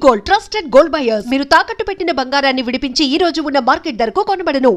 Gold, trusted gold buyers. మీరు తాకట్టు పెట్టిన బంగారాన్ని విడిపించి ఈ రోజు ఉన్న మార్కెట్ ధరకు కొనబడను.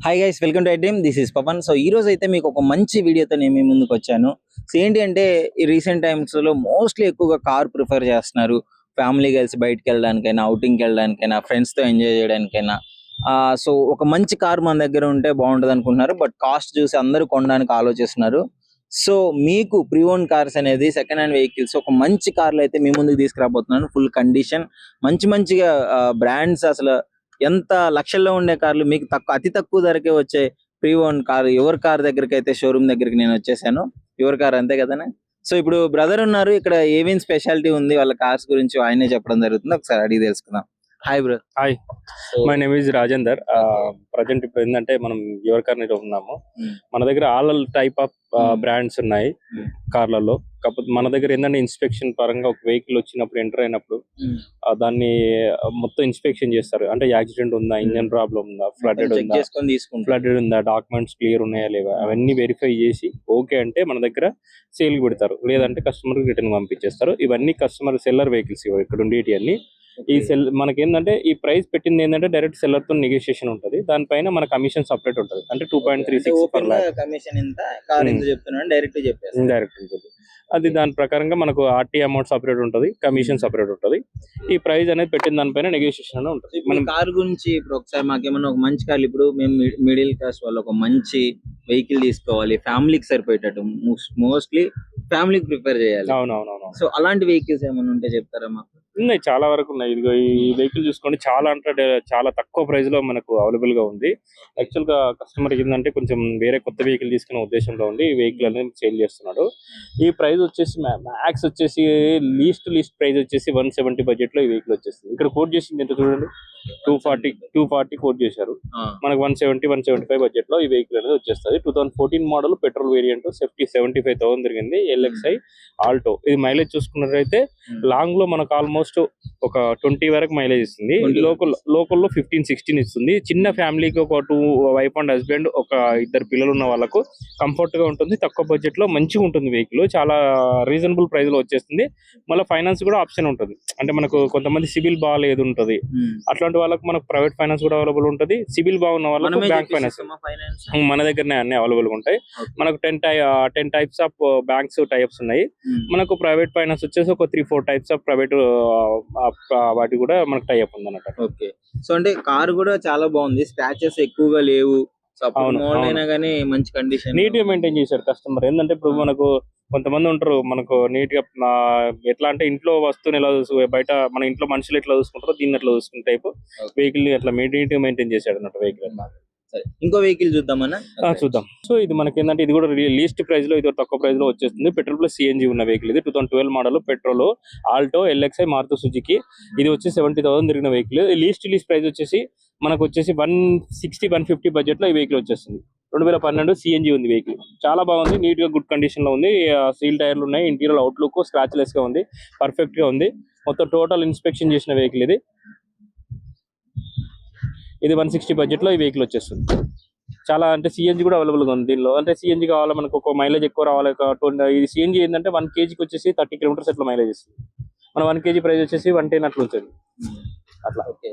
Hi guys, welcome to iDream. This is Pavan. So ఈ రోజు అయితే మీకు ఒక మంచి వీడియోతో నేను మీ ముందుకు వచ్చాను. సో ఏంటి అంటే, ఈ రీసెంట్ టైమ్స్ లో మోస్ట్లీ ఎక్కువగా కార్ ప్రిఫర్ చేస్తున్నారు. ఫ్యామిలీ కలిసి బయటకు వెళ్ళడానికైనా, అవుటింగ్కి వెళ్ళడానికైనా, ఫ్రెండ్స్ తో ఎంజాయ్ చేయడానికైనా. సో ఒక మంచి కార్ మన దగ్గర ఉంటే బాగుంటది అనుకుంటున్నారు. బట్ కాస్ట్ చూసి అందరూ కొనడానికి ఆలోచిస్తున్నారు. సో మీకు ప్రీ ఓన్ కార్స్ అనేది, సెకండ్ హ్యాండ్ వెహికల్స్, ఒక మంచి కార్లు అయితే మీ ముందుకు తీసుకురాబోతున్నాను. ఫుల్ కండిషన్, మంచిగా బ్రాండ్స్, అసలు ఎంత లక్షల్లో ఉండే కార్లు మీకు అతి తక్కువ ధరకే వచ్చే pre own car, your car దగ్గరికి అయితే షోరూమ్ దగ్గరికి నేను వచ్చేసాను. యువర్ కార్ అంతే కదనే. సో ఇప్పుడు బ్రదర్ ఉన్నారు ఇక్కడ, ఏమేమి స్పెషాలిటీ ఉంది వాళ్ళ కార్స్ గురించి ఆయనే చెప్పడం జరుగుతుంది. ఒకసారి అడిగి తెలుసుకుందాం. Hi bro. Hi, my name is Rajender. Present ఇప్పుడు ఏంటంటే మనం యువర్ కార్ లో ఉన్నాము. మన దగ్గర ఆల్ టైప్ ఆఫ్ బ్రాండ్స్ ఉన్నాయి కార్లలో. కాకపోతే మన దగ్గర ఏంటంటే ఇన్స్పెక్షన్ పరంగా ఒక వెహికల్ వచ్చినప్పుడు, ఎంటర్ అయినప్పుడు దాన్ని మొత్తం ఇన్స్పెక్షన్ చేస్తారు. అంటే యాక్సిడెంట్ ఉందా, ఇంజన్ ప్రాబ్లం ఉందా, ఫ్లడెడ్ ఉందా, డాక్యుమెంట్స్ క్లియర్ ఉన్నాయా లేవా, అవన్నీ వెరిఫై చేసి ఓకే అంటే మన దగ్గర సేల్ పెడతారు. లేదంటే కస్టమర్ రిటర్న్ పంపించేస్తారు. ఇవన్నీ కస్టమర్ సెల్లర్ వెహికల్స్ ఇక్కడ ఉండేటి అన్ని. ఈ సెల్ మనకి ఏంటంటే ఈ ప్రైస్ పెట్టింది ఏంటంటే డైరెక్ట్ సెల్లర్ తో నెగోషియేషన్ ఉంటుంది. దానిపైన మన కమిషన్ సపరేట్ ఉంటుంది. అంటే 2.36 డైరెక్ట్ ఉంటుంది. అది దాని ప్రకారంగా మనకు ఆర్టీ అమౌంట్ సపరేట్ ఉంటుంది, కమిషన్ సపరేట్ ఉంటుంది. ఈ ప్రైస్ అనేది పెట్టిన దానిపైన నెగోషియేషన్ ఉంటుంది. మనం కార్ గురించి ఇప్పుడు ఒకసారి మాకేమన్నా ఒక మంచి కార్, ఇప్పుడు మేము మిడిల్ క్లాస్ వాళ్ళు ఒక మంచి వెహికల్ తీసుకోవాలి, ఫ్యామిలీకి సరిపోయేటట్టు, మోస్ట్లీ ఫ్యామిలీకి ప్రిపేర్ చేయాలి. అవునవునవును. సో అలాంటి వెహికల్స్ ఏమైనా ఉంటే చెప్తారా మాకు? ఉన్నాయి, చాలా వరకు ఉన్నాయి. ఇదిగో ఈ వెహికల్ చూసుకోండి, చాలా అంటే చాలా తక్కువ ప్రైస్ లో మనకు అవైలబుల్ గా ఉంది. యాక్చువల్ గా కస్టమర్ ఏంటంటే కొంచెం వేరే కొత్త వెహికల్ తీసుకునే ఉద్దేశంలో ఉండి ఈ వెహికల్ అనేది సేల్ చేస్తున్నాడు. ఈ ప్రైస్ వచ్చేసి మ్యాక్స్ వచ్చేసి లీస్ట్ ప్రైస్ వచ్చేసి 170 బడ్జెట్ లో ఈ వెహికల్ వచ్చేస్తుంది. ఇక్కడ కోట్ చేసింది ఎంత చూడండి, 240 కోట్ చేశారు. మనకు 175 బడ్జెట్ లో ఈ వెహికల్ అనేది వచ్చేస్తుంది. 2014 మోడల్, పెట్రోల్ వేరియంట్, సేఫ్టీ 75,000 తిరిగింది. LXi Alto. ఇది మైలేజ్ చూసుకున్నట్లయితే లాంగ్ లో మనకు ఆల్మోస్ట్ ఒక 20 వరకు మైలేజ్ ఇస్తుంది. లోకల్లో 15-16 ఇస్తుంది. చిన్న ఫ్యామిలీకి ఒక 2 వైఫ్ అండ్ హస్బెండ్, ఒక 2 పిల్లలు ఉన్న వాళ్ళకు కంఫర్ట్ గా ఉంటుంది. తక్కువ బడ్జెట్ లో మంచిగా ఉంటుంది వెహికల్. చాలా రీజనబుల్ ప్రైస్ లో వచ్చేస్తుంది. మళ్ళీ ఫైనాన్స్ కూడా ఆప్షన్ ఉంటుంది. అంటే మనకు కొంతమంది సిబిల్ బాగాలేదు ఉంటుంది, అట్లాంటి వాళ్ళకి మనకు ప్రైవేట్ ఫైనాన్స్ కూడా అవైలబుల్ ఉంటుంది. సిబిల్ బాగున్న వాళ్ళకి బ్యాంక్ ఫైనాన్స్ మన దగ్గరనే అన్ని అవైలబుల్ గా ఉంటాయి. మనకు 10 టైప్స్ ఆఫ్ బ్యాంక్స్ టైప్స్ ఉన్నాయి. మనకు ప్రైవేట్ ఫైనాన్స్ వచ్చేసి ఒక 3-4 టైప్స్ ఆఫ్ ప్రైవేట్ వాటి కూడా మనకు టైప్ ఉంది అన్నట్టు. ఓకే. సో అంటే కార్ కూడా చాలా బాగుంది, స్క్రాచెస్ ఎక్కువగా లేవు. మంచి కండిషన్, నీట్ గా మెయింటైన్ చేశారు కస్టమర్. ఏంటంటే ఇప్పుడు మనకు కొంతమంది ఉంటారు, మనకు నీట్ గా ఎట్లా అంటే ఇంట్లో వస్తువుని ఎలా బయట మన ఇంట్లో మనుషులు ఎట్లా చూసుకుంటారో దీన్ని ఎట్లా చూసుకునే టైప్ వెహికల్ అట్లా నీట్ గా మెయింటైన్ చేశాడు అన్నట్టు వెహికల్. ఇంకో వెహికల్ చూద్దామన్నా. చూద్దాం. సో ఇది మనకి ఏంటంటే ఇది కూడా లీస్ట్ ప్రైస్ లో, ఇది తక్కువ ప్రైస్ లో వచ్చేస్తుంది. పెట్రోల్ ప్లస్ సిఎన్జి ఉన్న వెహికల్ ఇది. 2012 model, petrol, Alto, LXI, Maruti Suzuki. ఇది వచ్చి 70,000 తిరిగిన వెహికల్. లీస్ట్ ప్రైస్ వచ్చేసి మనకు వచ్చేసి 160-150 బడ్జెట్ లో ఈ వెహికల్ వచ్చేస్తుంది. 2012 సిఎన్జి ఉంది వెహికల్. చాలా బాగుంది, నీట్ గా గుడ్ కండిషన్ లో ఉంది. సీల్ టైర్లు ఉన్నాయి. ఇంటీరియర్ అవుట్లుక్ స్క్రాచ్ లెస్ గా ఉంది, పర్ఫెక్ట్ గా ఉంది. మొత్తం టోటల్ ఇన్స్పెక్షన్ చేసిన వెహికల్ ఇది. ఇది 160 బడ్జెట్ లో ఈ వెహికల్ వచ్చేస్తుంది. చాలా అంటే సిఎన్జి కూడా అవైలబుల్ గా ఉంది దీనిలో. అంటే సిఎన్జి కావాలి మనకు, ఒక మైలేజ్ ఎక్కువ రావాలి. ఇది సిఎన్జి ఏంటంటే 1 kgకి వచ్చేసి 30 కిలోమీటర్స్ అట్లా మైలేజ్ ఇస్తుంది. మన 1 kg ప్రైస్ వచ్చేసి 110 అట్లా ఉంటుంది అట్లా. ఓకే.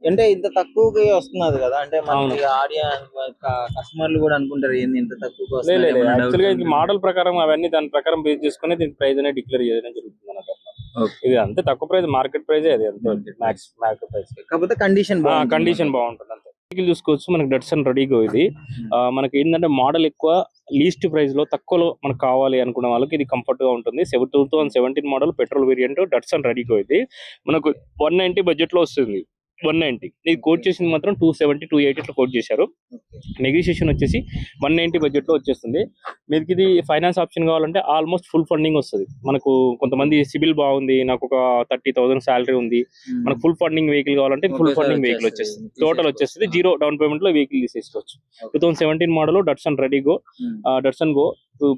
అంటే ఇంత తక్కువకి వస్తున్నది కదా, అంటే కస్టమర్లు కూడా అనుకుంటారు ఏంది ఇంత తక్కువ. యాక్చువల్గా ఇది మోడల్ ప్రకారం అవన్నీ దాని ప్రకారం బేస్ చేసుకుని దీని ప్రైస్ అనేది డిక్లేర్ చేయడం జరుగుతుంది అన్నమాట. ఇది అంతే తక్కువ ప్రైస్, మార్కెట్ ప్రైస్ అది అంతే, మార్కెట్ ప్రైస్. కాకపోతే కండిషన్ బాగుంటుంది అంతే. వెహికల్ చూసుకోవచ్చు, మనకి డట్సన్ రెడీగో ఇది. మనకి ఏంటంటే మోడల్ ఎక్కువ, లీస్ట్ ప్రైస్ లో తక్కువలో మనకు కావాలి అనుకునే వాళ్ళకి ఇది కంఫర్ట్ గా ఉంటుంది. 2017 model, petrol variant, Datsun redi-GO ఇది. మనకు 190 బడ్జెట్ లో వస్తుంది. 190. ఇది కోట్ చేసింది మాత్రం 270, 280 ఇట్లా కోట్ చేశారు. నెగోషియేషన్ వచ్చేసి 190 బడ్జెట్ లో వచ్చేస్తుంది. మీకు ఇది ఫైనాన్స్ ఆప్షన్ కావాలంటే ఆల్మోస్ట్ ఫుల్ ఫండింగ్ వస్తుంది. మనకు కొంతమంది సిబిల్ బాగుంది, నాకు ఒక 30,000 శాలరీ ఉంది, మనకు ఫుల్ ఫండింగ్ వెహికల్ కావాలంటే ఫుల్ ఫండింగ్ వెహికల్ వచ్చేస్తుంది. టోటల్ వచ్చేస్తుంది 0 డౌన్ పేమెంట్ లో వెహికల్ తీసేసుకోవచ్చు. 2017 model Datsun RediGO, Datsun GO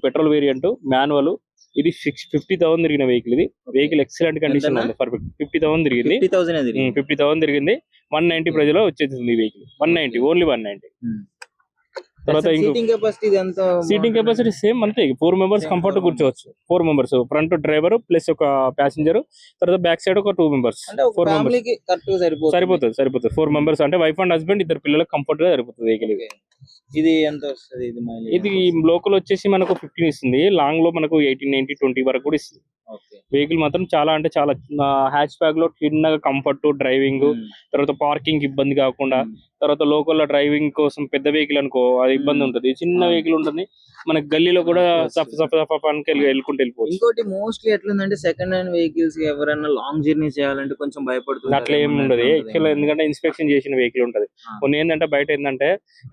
petrol variant manual. ఇది 50,000 తిరిగిన వెహికల్. ఇది వెహికల్ ఎక్సలెంట్ కండిషన్ ఉంది, పర్ఫెక్ట్. 50,000 తిరిగింది, 50,000 తిరిగింది. 190 ప్రైజ్ లో వచ్చేసింది ఈ వెహికల్. 190, ఓన్లీ 190. తర్వాత సీటింగ్ కెపాసిటీ సేమ్ అంతే. 4 మెంబర్స్ కంఫర్ట్ కూర్చోవచ్చు. 4 మెంబర్స్, ఫ్రంట్ డ్రైవర్ ప్లస్ ఒక ప్యాసింజర్, తర్వాత బ్యాక్ సైడ్ ఒక 2 మెంబర్స్. 4 మెంబర్స్ సరిపోతుంది. 4 మెంబర్స్ అంటే వైఫ్ అండ్ హస్బెండ్ ఇద్దరు పిల్లలకు కంఫర్ట్ గా సరిపోతుంది వెహికల్. ఇది ఎంత వస్తుంది? ఇది లోకల్ వచ్చేసి మనకు 15 ఇస్తుంది, లాంగ్ లో మనకు 18, 19, 20 వరకు కూడా ఇస్తుంది. వెహికల్ మాత్రం చాలా అంటే చాలా హ్యాచ్ బ్యాగ్ లో చిన్నగా కంఫర్ట్, డ్రైవింగ్, తర్వాత పార్కింగ్ ఇబ్బంది కాకుండా, తర్వాత లోకల్ లో డ్రైవింగ్ కోసం పెద్ద వెహికల్ అనుకో అది ఇబ్బంది ఉంటుంది. చిన్న వెహికల్ ఉంటుంది, మనకి గల్లీలో కూడా వెళ్ళుకుంటూ వెళ్ళిపోవచ్చు. ఇంకోటి మోస్ట్లీ ఎట్లుందంటే సెకండ్ హ్యాండ్ వెహికల్స్ ఎవరైనా లాంగ్ జర్నీ చేయాలంటే కొంచెం భయపడుతుంది. అట్లా ఏమి ఉండదు యాక్చువల్, ఎందుకంటే ఇన్స్పెక్షన్ చేసిన వెహికల్ ఉంటది. కొన్ని ఏంటంటే బయట ఏంటంటే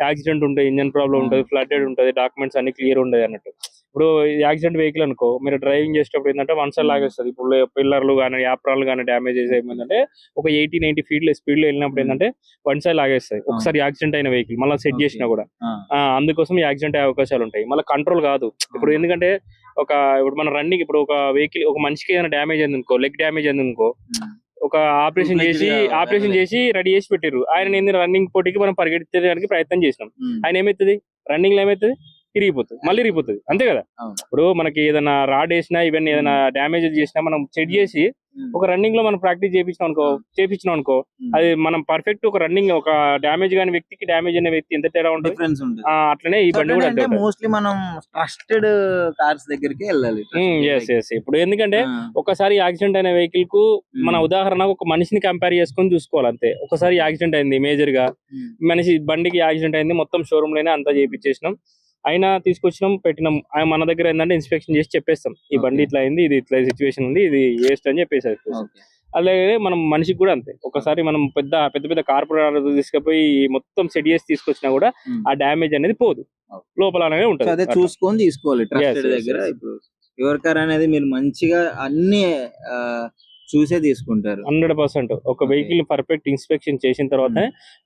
యాక్సిడెంట్ ఉంటుంది, ఇంజన్ ప్రాబ్లం ఉంటుంది, ఫ్లడెడ్ ఉంటుంది, డాక్యుమెంట్స్ అన్ని క్లియర్ ఉండదు అన్నట్టు. ఇప్పుడు యాక్సిడెంట్ వెహికల్ అనుకో, మీరు డ్రైవింగ్ చేసేటప్పుడు ఏంటంటే వన్ సైడ్ లాగేస్తుంది. ఇప్పుడు పిల్లర్లు కానీ యాప్రాలు కానీ డ్యామేజ్ ఏమైందంటే ఒక 80-90 ఫీట్ స్పీడ్ లో వెళ్ళినప్పుడు ఏంటంటే వన్ సైడ్ లాగేస్తాయి. ఒకసారి యాక్సిడెంట్ అయిన వెహికల్ మళ్ళీ సెట్ చేసినా కూడా అందుకోసం యాక్సిడెంట్ అయ్యే అవకాశాలు ఉంటాయి. మళ్ళీ కంట్రోల్ కాదు. ఇప్పుడు ఎందుకంటే ఇప్పుడు మన రన్నింగ్, ఇప్పుడు ఒక వెహికల్ ఒక మనిషికి ఏదైనా డ్యామేజ్ అయింది అనుకో, లెగ్ డ్యామేజ్ అయింది అనుకో, ఒక ఆపరేషన్ చేసి రెడీ చేసి పెట్టారు. ఆయన రన్నింగ్ పోటీకి మనం పరిగెత్తడానికి ప్రయత్నం చేసినాం. ఆయన ఏమైతుంది, రన్నింగ్ లో ఏమైతుంది, మళ్ళీ ఇరిగిపోతుంది. అంతే కదా. ఇప్పుడు మనకి ఏదైనా రాడ్ వేసినా ఈవెన్ ఏదైనా డ్యామేజ్ చేసినా మనం చెక్ చేసి ఒక రన్నింగ్ లో మనం ప్రాక్టీస్ చేపించినాం అనుకో అది మనం పర్ఫెక్ట్ ఒక రన్నింగ్, ఒక డ్యామేజ్ కాని వ్యక్తికి డ్యామేజ్ అనే వ్యక్తి ఎంత తేడా ఉంటుంది. అట్లనే ఈ బండి కూడా మోస్ట్లీ మనం ట్రస్టెడ్ కార్స్ దగ్గరికి వెళ్ళాలి. ఇప్పుడు ఎందుకంటే ఒకసారి యాక్సిడెంట్ అయిన వెహికల్ కు మన ఉదాహరణ ఒక మనిషిని కంపేర్ చేసుకొని చూసుకోవాలి అంతే. ఒకసారి యాక్సిడెంట్ అయింది మేజర్ గా, మనిషి బండికి యాక్సిడెంట్ అయింది, మొత్తం షోరూమ్ లోనే అంతా చేయించేసినాం, అయినా తీసుకొచ్చినాం పెట్టినాం. మన దగ్గర ఏంటంటే ఇన్స్పెక్షన్ చేసి చెప్పేస్తాం, ఈ బండి ఇట్లా అయింది, ఇది ఇట్లా సిచ్యువేషన్ ఉంది, ఇది వేస్ట్ అని చెప్పేసారు. అలాగే మనం మనిషికి కూడా అంతే. ఒకసారి మనం పెద్ద కార్పొరేట్ తీసుకుపోయి మొత్తం సెట్ చేసి తీసుకొచ్చినా కూడా ఆ డ్యామేజ్ అనేది పోదు, లోపల అనేది ఉంటుంది. అదే చూసుకొని తీసుకోవాలి ట్రస్టెడ్ దగ్గర. ఇప్పుడు యువర్ కార్ అనేది మీరు మంచిగా అన్ని చూసే తీసుకుంటారు 100%. ఒక వెహికల్ పర్ఫెక్ట్ ఇన్స్పెక్షన్ చేసిన తర్వాత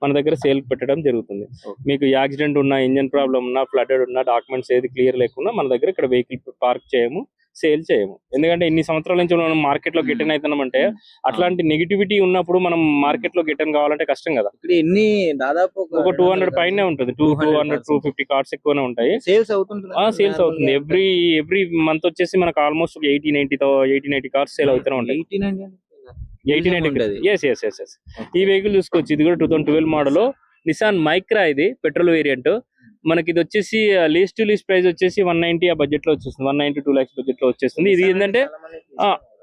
మన దగ్గర సేల్ పెట్టడం జరుగుతుంది. మీకు యాక్సిడెంట్ ఉన్నా, ఇంజన్ ప్రాబ్లం ఉన్నా, ఫ్లడెడ్ ఉన్నా, డాక్యుమెంట్స్ ఏది క్లియర్ లేకున్నా మన దగ్గర ఇక్కడ వెహికల్ పార్క్ చేయము, సేల్ చేయము. ఎందుకంటే ఇన్ని సంవత్సరాల నుంచి మనం మార్కెట్ లో గెటన్ అవుతున్నాం అంటే అట్లాంటి నెగిటివిటీ ఉన్నప్పుడు మనం మార్కెట్ లో గెటన్ కావాలంటే కష్టం కదా. ఇక్కడ ఎన్ని దాదాపు ఒక 200 పైనే ఉంటుంది, 200, 250 కార్స్ ఎక్కువనే ఉంటాయి. సేల్స్ అవుతుంది ఎవ్రీ మంత్ వచ్చేసి మనకు ఆల్మోస్ట్ 80-90 కార్స్ సేల్ అవుతూనే ఉంటాయి. 80-90. ఈ వెహికల్ చూసుకోవచ్చు. ఇది కూడా 2012 మోడల్ నిసాన్ మైక్రా, ఇది పెట్రోల్ వేరియంట్. మనకి ఇది వచ్చేసి లీస్ట్ ప్రైస్ వచ్చేసి 190 ఆ బడ్జెట్ లో వచ్చేస్తుంది. 190-2 lakhs బడ్జెట్ లో వచ్చేస్తుంది. ఇది ఏంటంటే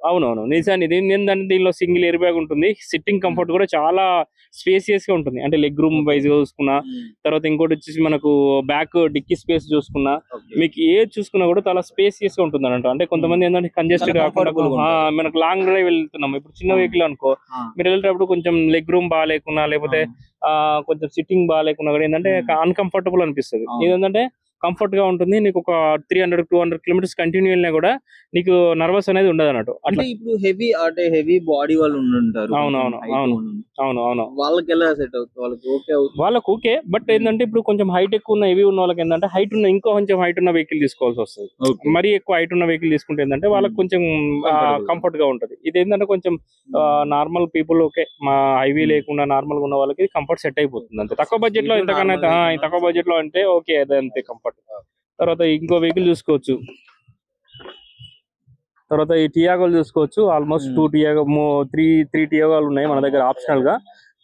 అవునవును నిసాన్. ఇది ఏంటంటే దీనిలో సింగిల్ ఎయిర్ బ్యాగ్ ఉంటుంది, సిట్టింగ్ కంఫర్ట్ కూడా చాలా స్పేసియస్ గా ఉంటుంది. అంటే లెగ్ రూమ్ వైజ్ చూసుకున్నా, తర్వాత ఇంకోటి వచ్చేసి మనకు బ్యాక్ డిక్కీ స్పేస్ చూసుకున్నా, మీకు ఏది చూసుకున్నా కూడా చాలా స్పేసియస్ గా ఉంటుంది అన్నట్టు. అంటే కొంతమంది ఏంటంటే కంజెస్టెడ్ కాకుండా మనకు లాంగ్ డ్రైవ్ వెళ్తున్నాం, ఇప్పుడు చిన్న వెహికల్ అనుకో, మీరు వెళ్ళేటప్పుడు కొంచెం లెగ్ రూమ్ బాగాలేకున్నా, లేకపోతే కొంచెం సిట్టింగ్ బాగాలేకున్నా కూడా ఏంటంటే అన్కంఫర్టబుల్ అనిపిస్తుంది. ఇదేంటంటే కంఫర్ట్ గా ఉంటుంది. నీకు ఒక 300-200 కిలోమీటర్స్ కంటిన్యూ వెళ్ళినా కూడా నీకు నర్వస్ అనేది ఉండదు అన్నట్టు. అంటే ఇప్పుడు హెవీ బాడీ వాళ్ళు ఉంటారు. అవును వాళ్ళకి ఎలా సెట్ అవుతుంది? వాళ్ళకి ఓకే. బట్ ఏంటంటే ఇప్పుడు కొంచెం హైట్ ఎక్కువ ఉన్న హెవీ ఉన్న వాళ్ళకి ఏంటంటే ఇంకో కొంచెం హైట్ ఉన్న వెహికల్ తీసుకోవాల్సి వస్తుంది. మరీ ఎక్కువ హైట్ ఉన్న వెహికల్ తీసుకుంటే ఏంటంటే వాళ్ళకి కొంచెం కంఫర్ట్ గా ఉంటుంది. ఇది ఏంటంటే కొంచెం నార్మల్ పీపుల్ ఓకే, మా హైవీ లేకుండా నార్మల్ గా ఉన్న వాళ్ళకి కంఫర్ట్ సెట్ అయిపోతుంది అంతే. తక్కువ బడ్జెట్ లో ఎంతకన్నా తక్కువ బడ్జెట్ లో అంటే ఓకే, అదంతే కంఫర్ట్. తర్వాత ఇంకో వెహికల్ చూసుకోవచ్చు. తర్వాత ఈ టియాగోలు చూసుకోవచ్చు. ఆల్మోస్ట్ 3 టియాగోలు ఉన్నాయి మన దగ్గర ఆప్షనల్ గా.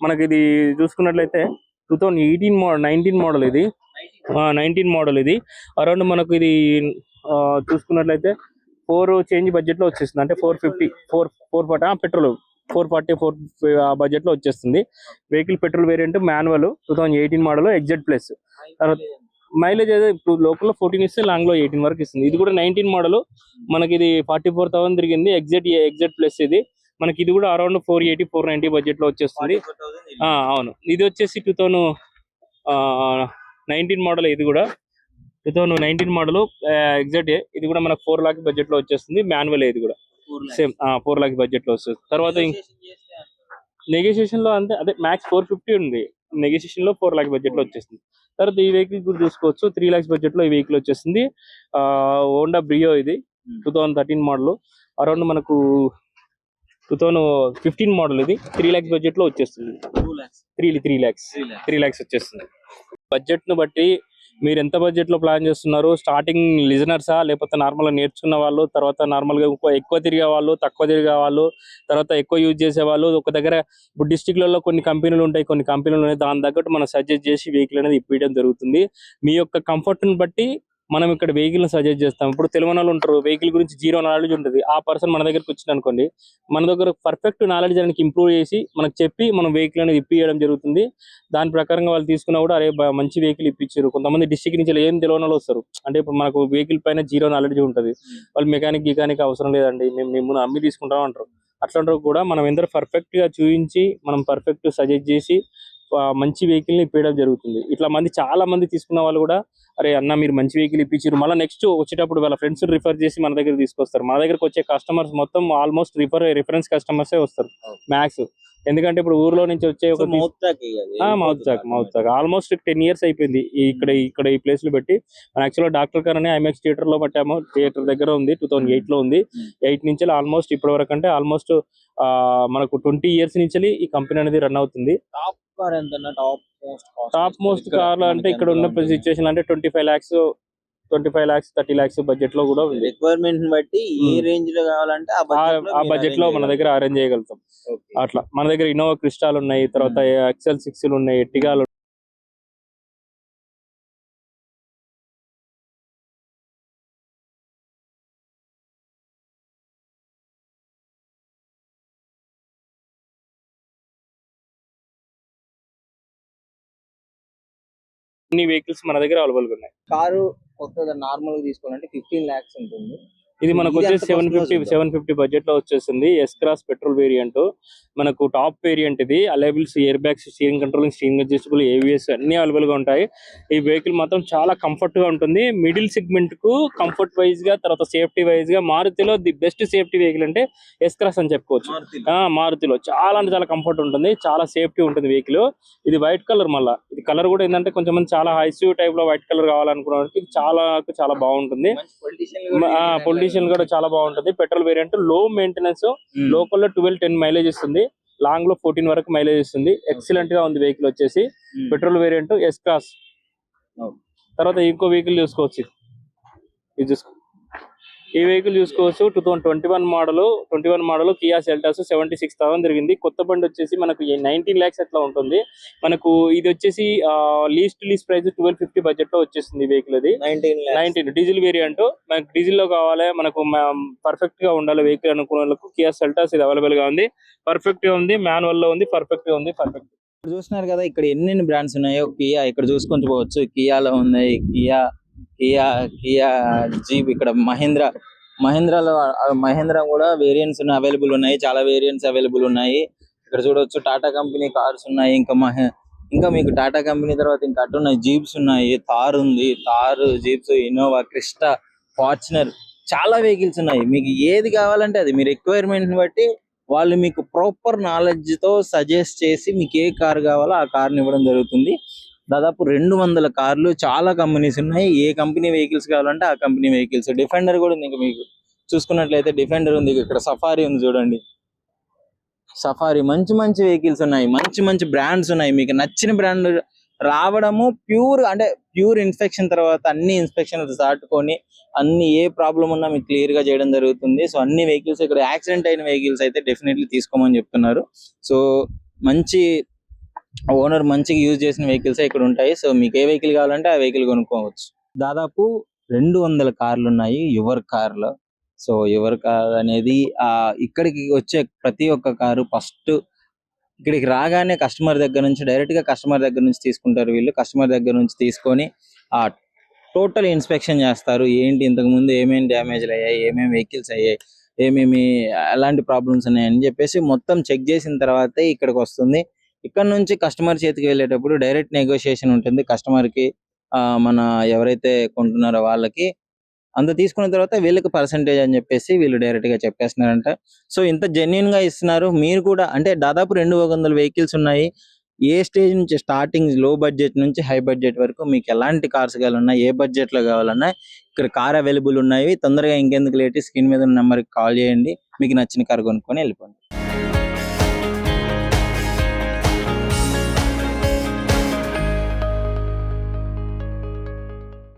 మనకి ఇది చూసుకున్నట్లయితే 2019 మోడల్ ఇది. 19 మోడల్ ఇది. అరౌండ్ మనకు ఇది చూసుకున్నట్లయితే 4 చేంజ్ బడ్జెట్ లో వచ్చేస్తుంది. అంటే 440 పెట్రోల్ 440 ఆ బడ్జెట్ లో వచ్చేస్తుంది. Vehicle petrol variant manual 2018 model XZ plus. తర్వాత మైలేజ్ అయితే ఇప్పుడు లోకల్ లో 14 ఇస్తే లాంగ్ లో 18 వరకు ఇస్తుంది. ఇది కూడా 19 మోడల్. మనకి ఇది 44,000 తిరిగింది. XZ plus. ఇది మనకి ఇది కూడా అరౌండ్ 480-490 బడ్జెట్ లో వచ్చేస్తుంది. అవును, ఇది వచ్చేసి 2019 మోడల్. ఇది కూడా 2019 మోడల్ ఎగ్జాక్ట్. ఇది కూడా మనకు 4 lakhs బడ్జెట్ లో వచ్చేస్తుంది. మాన్యువల్ ఇది కూడా సేమ్ 4 lakhs బడ్జెట్ లో వస్తుంది. తర్వాత నెగోషియేషన్ లో అంటే అదే మ్యాక్స్ 450 ఉంది. నెగోషియేషన్ లో 4 lakhs బడ్జెట్ లో వచ్చేస్తుంది. తర్వాత ఈ వెహికల్ కూడా చూసుకోవచ్చు, 3 lakhs బడ్జెట్ లో ఈ వెహికల్ వచ్చేస్తుంది. హోండా బ్రియో ఇది 2013 మోడల్. అరౌండ్ మనకు 2015 మోడల్. ఇది 3 lakhs బడ్జెట్ లో వచ్చేస్తుంది. 3 lakhs వచ్చేస్తుంది. బడ్జెట్ ను బట్టి మీరు ఎంత బడ్జెట్ లో ప్లాన్ చేస్తున్నారు? స్టార్టింగ్ లిజనర్సా, లేకపోతే నార్మల్ గా నేర్చుకున్న వాళ్ళు, తర్వాత నార్మల్ గా ఎక్కువ తిరిగే వాళ్ళు, తక్కువ తిరిగే వాళ్ళు, తర్వాత ఎక్కువ యూజ్ చేసే వాళ్ళు? ఒక దగ్గర ఇప్పుడు డిస్ట్రిక్ట్ లలో కొన్ని కంపెనీలు ఉంటాయి, కొన్ని కంపెనీలు ఉన్నాయి. దాని తగ్గట్టు మనం సజెస్ట్ చేసి వెహికల్ అనేది ఇప్పించడం జరుగుతుంది. మీ యొక్క కంఫర్ట్ ని బట్టి మనం ఇక్కడ వెహికల్ సజెస్ట్ చేస్తాం. ఇప్పుడు తెలియని వాళ్ళు ఉంటారు, వెహికల్ గురించి జీరో నాలెడ్జ్ ఉంటుంది. ఆ పర్సన్ మన దగ్గరకు వచ్చింది అనుకోండి, మన దగ్గర పర్ఫెక్ట్ నాలెడ్జ్ దానికి ఇంప్రూవ్ చేసి మనకు చెప్పి మనం వెహికల్ అనేది ఇప్పించడం జరుగుతుంది. దాని ప్రకారంగా వాళ్ళు తీసుకున్నా కూడా అరే మంచి వెహికల్ ఇప్పించారు. కొంతమంది డిస్ట్రిక్ట్ నుంచి ఏం తెలియని వాళ్ళు వస్తారు. అంటే ఇప్పుడు మనకు వెహికల్ పైన జీరో నాలెడ్జ్ ఉంటుంది, వాళ్ళు మెకానిక్ అవసరం లేదండి, మేము అమ్మి తీసుకుంటాం అంటారు. అట్లాంటి కూడా మనం ఎందరో పర్ఫెక్ట్ గా చూపించి మనం పర్ఫెక్ట్ సజెస్ట్ చేసి మంచి వెహికల్ ని ఇప్పించడం జరుగుతుంది. ఇట్లా చాలా మంది తీసుకున్న వాళ్ళు కూడా అరే అన్న మీరు మంచి వెహికల్ ఇప్పించారు, మళ్ళీ నెక్స్ట్ వచ్చేటప్పుడు వాళ్ళ ఫ్రెండ్స్ రిఫర్ చేసి మన దగ్గర తీసుకొస్తారు. మన దగ్గరకు వచ్చే కస్టమర్స్ మొత్తం ఆల్మోస్ట్ రిఫరెన్స్ కస్టమర్స్ వస్తారు మ్యాక్స్. ఎందుకంటే ఇప్పుడు ఊర్లో నుంచి వచ్చే ఒక మౌత్ చాక్ ఆల్మోస్ట్ 10 years అయిపోయింది ఇక్కడ ఈ ప్లేస్ లో పెట్టి. మన యాక్చువల్గా డాక్టర్ గారు అని ఐమాక్స్ థియేటర్ లో పెట్టాము. థియేటర్ దగ్గర ఉంది, 2008 లో ఉంది. 8 నుంచి ఆల్మోస్ట్ ఇప్పటి వరకు అంటే ఆల్మోస్ట్ మనకు 20 years నుంచి ఈ కంపెనీ అనేది రన్ అవుతుంది. టాప్ మోస్ట్ కార్లు అంటే ఇక్కడ ఉన్న సిచ్యువేషన్ అంటే 25 lakhs 30 lakhs బడ్జెట్ లో కూడా ఉంది. రిక్వైర్మెంట్ బట్టి ఏ రేంజ్ లో కావాలంటే ఆ బడ్జెట్ లో మన దగ్గర అరేంజ్ చేయగలుగుతాం. అట్లా మన దగ్గర ఇన్నోవా క్రిస్టాలు ఉన్నాయి, తర్వాత XL6 ఉన్నాయి, ఎర్టిగాలు. అన్ని వెహికల్స్ మన దగ్గర అవైలబుల్ గా ఉన్నాయి. కారు కొత్తగా నార్మల్ గా తీసుకోవాలంటే 15 lakhs ఉంటుంది. ఇది మనకు వచ్చేసి 750 బడ్జెట్ లో వచ్చేస్తుంది. ఎస్ క్రాస్ పెట్రోల్ వేరియంట్, మనకు టాప్ వేరియంట్. ఇది అలైబుల్స్, air bags, steering controlling, steering adjustable, ABS అన్ని అవైలబుల్ గా ఉంటాయి. ఈ వెహికల్ మాత్రం చాలా కంఫర్ట్ గా ఉంటుంది. మిడిల్ సెగ్మెంట్ కు కంఫర్ట్ వైజ్ గా, తర్వాత సేఫ్టీ వైజ్ గా మారుతిలో ది బెస్ట్ సేఫ్టీ వెహికల్ అంటే ఎస్ క్రాస్ అని చెప్పుకోవచ్చు. మారుతిలో చాలా అంటే చాలా కంఫర్ట్ ఉంటుంది, చాలా సేఫ్టీ ఉంటుంది వెహికల్. ఇది వైట్ కలర్. మళ్ళీ ఇది కలర్ కూడా ఏంటంటే కొంచెం చాలా హైస్యూ టైప్ లో వైట్ కలర్ కావాలనుకున్న వాళ్ళకి చాలా బాగుంటుంది. పొల్యూషన్ కూడా చాలా బాగుంటుంది. పెట్రోల్ వేరియంట్, లో మెయింటెనెన్స్, లోకల్ లో 12-10 మైలేజ్ ఇస్తుంది, లాంగ్ లో 14 వరకు మైలేజ్ ఇస్తుంది. ఎక్సలెంట్ గా ఉంది వెహికల్ వచ్చేసి. Petrol variant S Cross. తర్వాత ఇంకో వెహికల్ చూసుకోవచ్చు, ఇది చూసుకో. ఈ వెహికల్ చూసుకోవచ్చు 2021 మోడల్ కియా సెల్టాస్. 76,000 తిరిగింది. కొత్త బండి వచ్చేసి మనకు 19 lakhs అట్లా ఉంటుంది. మనకు ఇది వచ్చేసి లీస్ట్ ప్రైస్ 1250 బడ్జెట్ లో వచ్చేస్తుంది వెహికల్. అది 19 డీజిల్ వేరియంట్. మనకు డీజిల్ లో కావాలి, మనకు పర్ఫెక్ట్ గా ఉండాలి వెహికల్ అనుకున్న వాళ్ళకు కియా సెల్టాస్ ఇది అవైలబుల్ గా ఉంది. పర్ఫెక్ట్ గా ఉంది, మాన్యువల్ లో ఉంది, పర్ఫెక్ట్ గా ఉంది. చూస్తున్నారు కదా ఇక్కడ ఎన్ని బ్రాండ్స్ ఉన్నాయో. కియా ఇక్కడ చూసుకొని పోవచ్చు, కియాలో ఉన్నాయి, కియా జీప్, ఇక్కడ మహేంద్ర కూడా వేరియంట్స్ అవైలబుల్ ఉన్నాయి, చాలా వేరియంట్స్ అవైలబుల్ ఉన్నాయి. ఇక్కడ చూడవచ్చు టాటా కంపెనీ కార్స్ ఉన్నాయి. ఇంకా మీకు టాటా కంపెనీ తర్వాత ఇంకా అటు ఉన్నాయి, జీప్స్ ఉన్నాయి, థార్ ఉంది, జీప్స్, ఇన్నోవా, క్రిస్టా, ఫార్చునర్, చాలా వెహికల్స్ ఉన్నాయి. మీకు ఏది కావాలంటే అది మీ రిక్వైర్మెంట్ బట్టి వాళ్ళు మీకు ప్రాపర్ నాలెడ్జ్ తో సజెస్ట్ చేసి మీకు ఏ కార్ కావాలో ఆ కార్ని ఇవ్వడం జరుగుతుంది. దాదాపు 200 కార్లు, చాలా కంపెనీస్ ఉన్నాయి. ఏ కంపెనీ వెహికల్స్ కావాలంటే ఆ కంపెనీ వెహికల్స్. డిఫెండర్ కూడా ఉంది. ఇంకా మీకు చూసుకున్నట్లయితే డిఫెండర్ ఉంది, ఇక్కడ సఫారీ ఉంది చూడండి. సఫారీ మంచి వెహికల్స్ ఉన్నాయి, మంచి బ్రాండ్స్ ఉన్నాయి. మీకు నచ్చిన బ్రాండ్ రావడము ప్యూర్ ఇన్స్పెక్షన్ తర్వాత అన్ని ఇన్స్పెక్షన్ దాటుకొని అన్ని ఏ ప్రాబ్లం ఉన్నా మీకు క్లియర్ గా చేయడం జరుగుతుంది. సో అన్ని వెహికల్స్ ఇక్కడ యాక్సిడెంట్ అయిన వెహికల్స్ అయితే డెఫినెట్లీ తీసుకోమని చెప్తున్నారు. సో మంచి ఓనర్ మంచిగా యూజ్ చేసిన వెహికల్స్ ఇక్కడ ఉంటాయి. సో మీకు ఏ వెహికల్ కావాలంటే ఆ వెహికల్ కొనుక్కోవచ్చు. దాదాపు 200 కార్లు ఉన్నాయి యువర్ కార్లో. సో యువర్ కార్ అనేది ఇక్కడికి వచ్చే ప్రతి ఒక్క కారు ఫస్ట్ ఇక్కడికి రాగానే డైరెక్ట్ గా కస్టమర్ దగ్గర నుంచి తీసుకుంటారు. వీళ్ళు కస్టమర్ దగ్గర నుంచి తీసుకొని టోటల్ ఇన్స్పెక్షన్ చేస్తారు. ఏంటి ఇంతకు ముందు ఏమేమి డ్యామేజ్లు అయ్యాయి, ఏమేమి వెహికల్స్ అయ్యాయి, ఏమేమి ఎలాంటి ప్రాబ్లమ్స్ ఉన్నాయని చెప్పేసి మొత్తం చెక్ చేసిన తర్వాతే ఇక్కడికి వస్తుంది. ఇక్కడ నుంచి కస్టమర్ చేతికి వెళ్ళేటప్పుడు డైరెక్ట్ నెగోషియేషన్ ఉంటుంది కస్టమర్కి, మన ఎవరైతే కొంటున్నారో వాళ్ళకి. అంత తీసుకున్న తర్వాత వీళ్ళకి పర్సెంటేజ్ అని చెప్పేసి వీళ్ళు డైరెక్ట్ గా చెప్పేస్తున్నారంట. సో ఇంత జెన్యున్ గా ఇస్తున్నారు. మీరు కూడా అంటే దాదాపు 200 వెహికల్స్ ఉన్నాయి. ఏ స్టేజ్ నుంచి స్టార్టింగ్ లో బడ్జెట్ నుంచి హై బడ్జెట్ వరకు మీకు ఎలాంటి కార్స్ కావాలన్నా, ఏ బడ్జెట్ లో కావాలన్నా ఇక్కడ కార్ అవైలబుల్ ఉన్నాయి. తొందరగా ఇంకెందుకు లేట్, స్క్రీన్ మీద ఉన్న నెంబర్కి కాల్ చేయండి. మీకు నచ్చిన కార్ కొనుక్కొని వెళ్ళిపోండి.